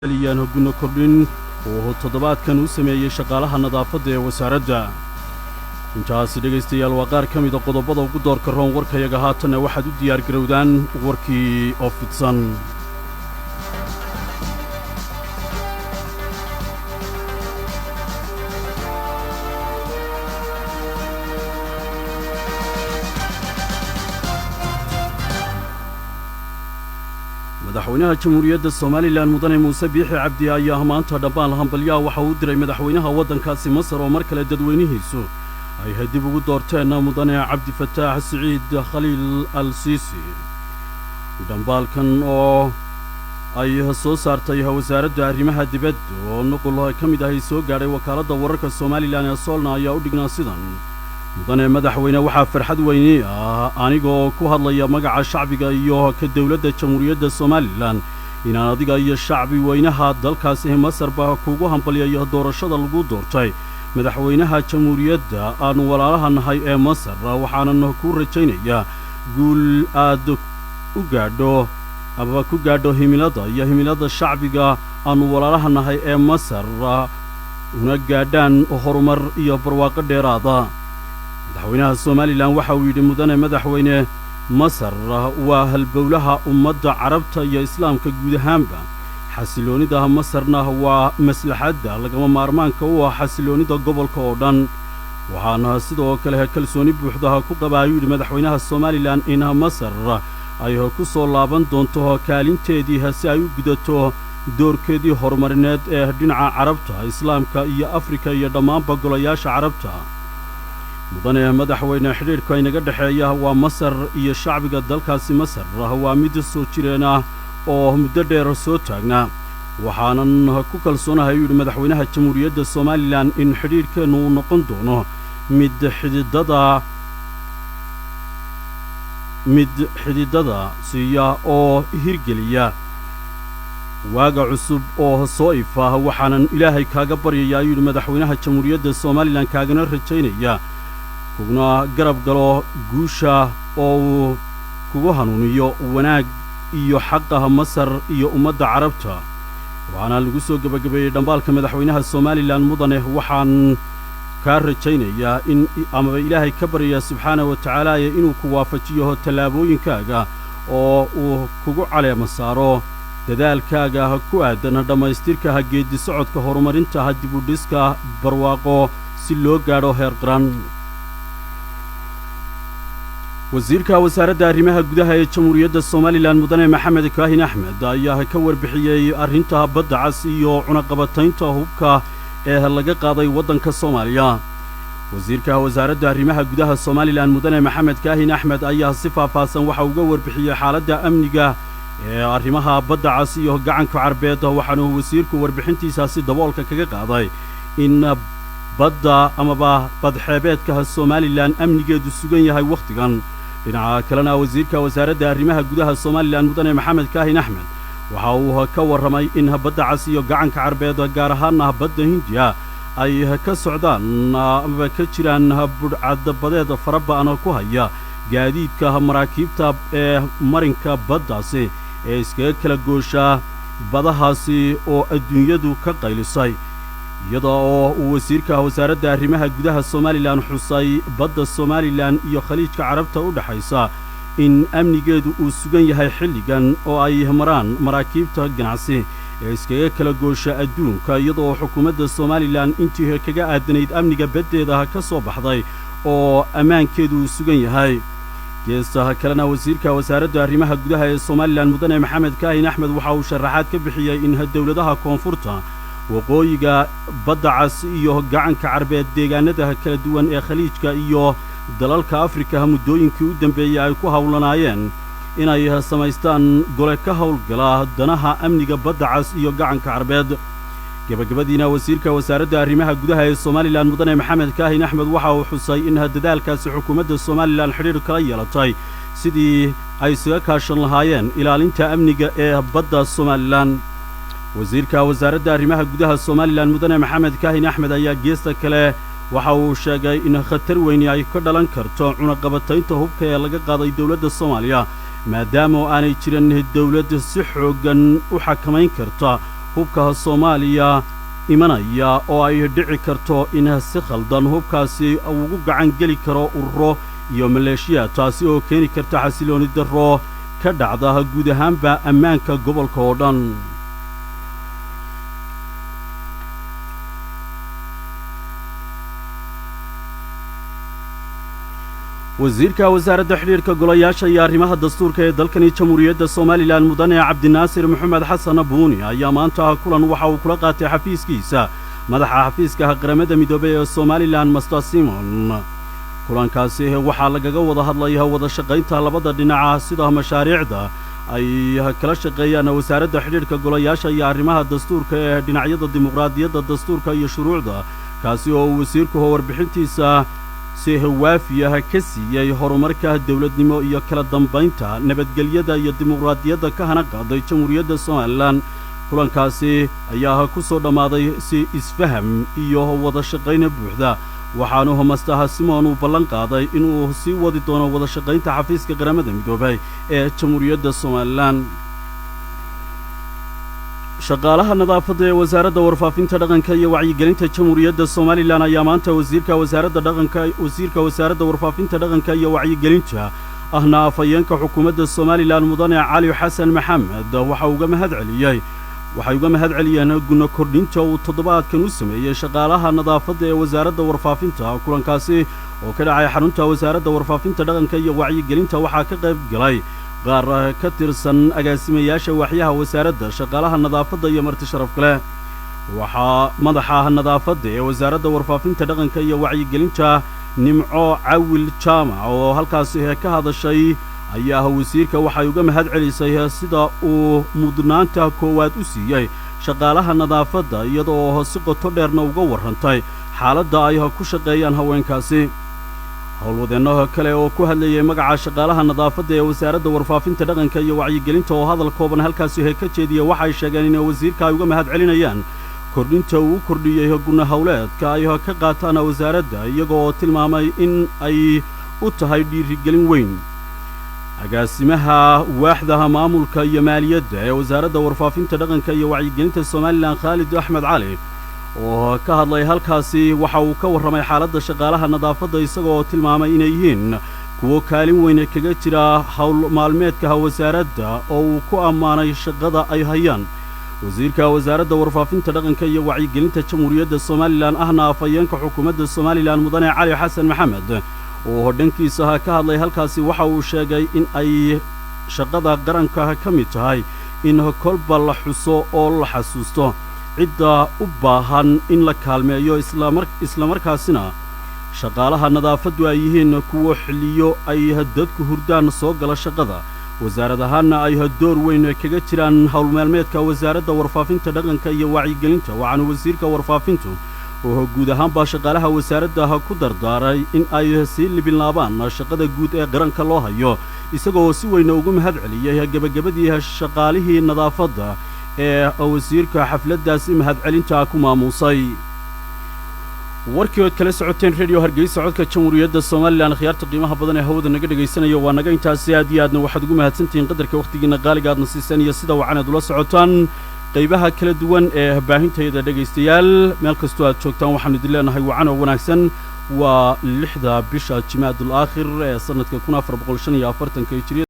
ayaan hoggaanno kordhin oo toddobaadkan u sameeyay shaqaalaha nadaafadda ee wasaaradda. intaasi dhegaystayaal waa qaar ka mid a qodobada ugu doorka roon warkayaga haatanna waxaad u diyaar garowdaan warkii oo fidsan. madaxweynaha jamhuuriyadda Soomaaliland mudane Muuse Biixi Cabdi ayaa maanta dhammaan hambalyaha waxa uu diray madaxweynaha waddankaasi Masar oo mar kale dadweynihiisu ay hadib ugu doorteen mudane Cabdi Fattaax Siciid Khaliil al-Siisi. dambaalkan oo ay soo saartay wasaaradda arrimaha dibadda oo nuqul ka mid ah soo gaadhay wakaaladda wararka Soomaaliland ee Solna ayaa u dhignaa sidan: mudane madaxweyne waxaa farxad weyni ah anigoo ku hadlaya magaca shacbiga iyo ka dawladda jamhuuriyadda Soomaaliland inaan adiga iyo shacbi weynaha dalkaasi Masarba kugu hambalyayo doorashada lagu doortay madaxweynaha jamhuuriyadda aan walaalaha nahay ee Masar, waxaanan ku rajaynayaa guul aad u gaadho himilada shacbiga aan walaalaha nahay ee Masar una gaadhaan horumar iyo barwaaqo dheeraada. madaxweynaha Soomaaliland waxa uu yidhi mudane madaxweyne Masar waa halbowlaha ummadda carabta iyo islaamka guud ahaanba. xasiloonida Masarna waa maslaxadda lagama maarmaanka u ah xasiloonida gobolka oo dhan. waxaana sidoo kale kalsooni buuxda ku qabaa yidhi madaxweynaha Soomaaliland in Masar ay ku soo laaban doonto kaalinteedii si ay u gudato doorkeedii horumarineed ee dhinaca carabta, islaamka iyo Afrika iyo dhammaanba golayaasha carabta. mudane madaxweyne xidhiidhka inaga dhexeeya waa Masar iyo shacbiga dalkaasi Masar waa mid soo jireen ah oo muddo dheer soo taagnaa. waxaanan ku kalsoonahay yidhi madaxweynaha jamhuuriyadda Soomaaliland in xidhiidhkeennu uu noqon doono mid xididada siiya oo hirgeliya waaga cusub oo soo ifa. waxaanan ilaahay kaaga baryayaa yidhi madaxweynaha jamhuuriyadda Soomaaliland kaagana rajaynaya kuna garab galo guusha oo uu kugu hanuuniyo wanaag iyo xaqaha Masar iyo ummadda carabta. waxaana lagu soo gabagabeeyey dhambaalka madaxweynaha Soomaaliland mudane waxaan kaa rajaynayaa in amaba ilaahay ka baryayaa subxaanahu wa tacaala inuu ku waafajiyo tallaabooyinkaaga oo uu kugu caleema saaro dadaalkaaga ku aadan dhammaystirka geedi socodka horumarinta dib u dhiska barwaaqo si loo gaadho heer qaran. wasiirka wasaaradda arrimaha gudaha ee jamhuuriyadda Soomaaliland mudane Maxamed Kaahin Axmed ayaa ka warbixiyey arrinta badda cas iyo cunaqabataynta hubka ee laga qaaday waddanka Soomaaliya. wasiirka wasaaradda arrimaha gudaha Soomaaliland mudane Maxamed Kaahin Axmed ayaa si faahfaahsan waxa uu uga warbixiyey xaaladda amniga ee arrimaha badda cas iyo gacanka carbeed. waxaana wasiirku warbixintiisaasi daboolka kaga qaaday in badda amaba badxeebeedka Soomaaliland amnigeedu sugan yahay wakhtigan. dhinaca kalena wasiirka wasaaradda arrimaha gudaha Soomaaliland mudane Maxamed Kaahin Axmed waxa uu ka warramay in badda cas iyo gacanka carbeed gaar ahaan badda Hindiya ay ka socdaan ama ka jiraan budhcadbadeed faraba'an ku haya gaadiidka maraakiibta ee marinka baddaasi ee iskaga kala goosha badahaasi oo adduunyadu ka qaylisay. iyada oo uu wasiirka wasaaradda arrimaha gudaha Soomaaliland xusay badda Soomaaliland iyo khaliijka carabta u dhaxaysa in amnigeedu uu sugan yahay xilligan oo ay maraan maraakiibta ganacsi ee iskaga kala goosha adduunka, iyada oo xukuumadda Soomaaliland intii kaga aadanayd amniga baddeeda ka soo baxday oo ammaankeedu uu sugan yahay. geestaha kalena wasiirka wasaaradda arrimaha gudaha ee Soomaaliland mudane Maxamed Kaahin Axmed waxa uu sharaxaad ka bixiyey in dawladaha koonfurta waqooyiga badda cas iyo gacanka carbeed deegaanada kala duwan ee khaliijka iyo dalalka Afrika muddooyinkii u dambeeyay ay ku hawlanaayeen inay samaystaan gole ka hawlgala danaha amniga badda cas iyo gacanka carbeed. gabagabadiina wasiirka wasaaradda arrimaha gudaha ee Soomaaliland mudane Maxamed Kaahin Axmed waxa uu xusay in dadaalkaasi xukuumadda Soomaaliland xiriir kala yeelatay sidii ay isaga kaashan lahaayeen ilaalinta amniga ee badda Soomaaliland. wasiirka wasaaradda arrimaha gudaha Soomaaliland mudane Maxamed Kaahin Axmed ayaa geesta kale waxa uu sheegay in khatar weyn ay ka dhalan karto cunaqabataynta hubka ee laga qaaday dawladda Soomaaliya maadaama aanay jirin dawlad si xooggan u xakamayn karta hubka Soomaaliya imanaya oo ay dhici karto in si khaldan hubkaasi ugu gacan geli karo ururo iyo maleeshiya taasi oo keeni karta xasilooni darro ka dhacda guud ahaanba ammaanka gobolka oo dhan. wasiirka wasaaradda xiriirka golayaasha iyo arrimaha dastuurka ee dalkani jamhuuriyadda Soomaaliland mudane Cabdinaasir Maxamed Xasan Buuni ayaa maanta kulan waxa uu kula qaatay xafiiskiisa madaxa xafiiska qaramada midoobay ee Soomaaliland Master Simon. kulankaasi waxaa lagaga wada hadlayaa wada shaqaynta labada dhinac sida mashaariicda ay kala shaqeeyaan wasaaradda xiriirka golayaasha iyo arrimaha dastuurka ee dhinacyada dimuqraadiyadda dastuurka iyo shuruucda kaasi oo wasiirku warbixintiisa si waafiyaha ka siiyay horumarka dawladnimo iyo kala dambeynta nabadgelyada iyo dimuqraadiyadda ka hana qaaday jamhuuriyadda Soomaaliland. kulankaasi ayaa ku soo dhamaaday si isfaham iyo wada shaqayn buuxda waxaanu Master Simon uu ballan qaaday inuu sii wadi doono wada shaqaynta xafiiska qaramada midoobay ee jamhuuriyadda Soomaaliland. shaqaalaha nadaafadda ee wasaaradda warfaafinta dhaqanka iyo wacyigelinta jamhuuriyadda Soomaaliland ayaa maanta wasiirka wasaaradda warfaafinta dhaqanka iyo wacyigelinta ahna afayeenka xukuumadda Soomaaliland mudane Cali Xasan Maxamed waxay uga mahad celiyeen guna kordhinta uu toddobaadkan u sameeyay shaqaalaha nadaafadda ee wasaaradda warfaafinta. kulankaasi oo ka dhacay xarunta wasaaradda warfaafinta dhaqanka iyo wacyigelinta waxaa ka qayb galay qaar ka tirsan agaasimayaasha waaxyaha wasaaradda shaqaalaha nadaafadda iyo marti sharaf kale. waxaa madaxa nadaafadda ee wasaaradda warfaafinta dhaqanka iyo wacyigelinta Nimco Cawil Jaamac oo halkaasi ka hadashay ayaa wasiirka waxay uga mahad celisay sida uu mudnaanta koowaad u siiyay shaqaalaha nadaafadda iyadoo si qoto dheerna uga warrantay xaaladda ay ku shaqeeyaan haweenkaasi. howlwadeennaha kale oo ku hadlayay magaca shaqaalaha nadaafadda ee wasaaradda warfaafinta dhaqanka iyo wacyigelinta oo hadal kooban halkaasi ka jeediyay waxay sheegeen in wasiirka ay uga mahad celinayaan kordhinta uu kordhiyay guna hawleedka ay ka qaataan wasaaradda iyagoo tilmaamay in ay u tahay dhiirigelin weyn. agaasimaha waaxda maamulka iyo maaliyadda ee wasaaradda warfaafinta dhaqanka iyo wacyigelinta Soomaaliland Khalid Axmed Cali oo ka hadlay halkaasi waxa uu ka warramay xaaladda shaqaalaha nadaafadda isagoo tilmaamay inay yihiin kuwo kaalin weyn kaga jira hawl maalmeedka wasaaradda oo uu ku ammaanay shaqada ay hayaan. wasiirka wasaaradda warfaafinta dhaqanka iyo wacyigelinta jamhuuriyadda Soomaaliland ahna afayeenka xukuumadda Soomaaliland mudane Cali Xasan Maxamed oo dhankiisa ka hadlay halkaasi waxa uu sheegay in ay shaqada qaranka ka mid tahay in kolba la xuso oo la xasuusto cidda u baahan in la kaalmeeyo isla markaasina shaqaalaha nadaafaddu ay yihiin kuwo xilliyo ay dadku hurdaan soo gala shaqada wasaaradahaana ay door weyn kaga jiraan hawl maalmeedka wasaaradda warfaafinta dhaqanka iyo wacyigelinta. waxaana wasiirka warfaafintu oo guud ahaanba shaqaalaha wasaaradda ku dardaaray in ay sii libinlaabaan shaqada guud ee qaranka loo hayo isagoo si weyn ugu mahad celiyay gabagabadii shaqaalihii nadaafadda ee wasiirka xafladdaasi mahad celinta ku maamusay. warkii oo kala socoteen radio Hargeysa codka jamhuuriyadda Soomaaliland khiyaarta qiimaha badan ee hawada naga dhageysanayo waa naga intaas aad iyo aadna waxaad ugu mahadsantihiin qadarka waqtigiina qaaliga aadna siisaan iyo sida wacanad ula socotaan qaybaha kala duwan ee baahintayda dhageystayaal meel kastoo aad joogtaan waxaan idin leenahay wacan oo wanaagsan. waa 6 bisha Jimaadul Aakhir ee sanadka 1445 hijriya.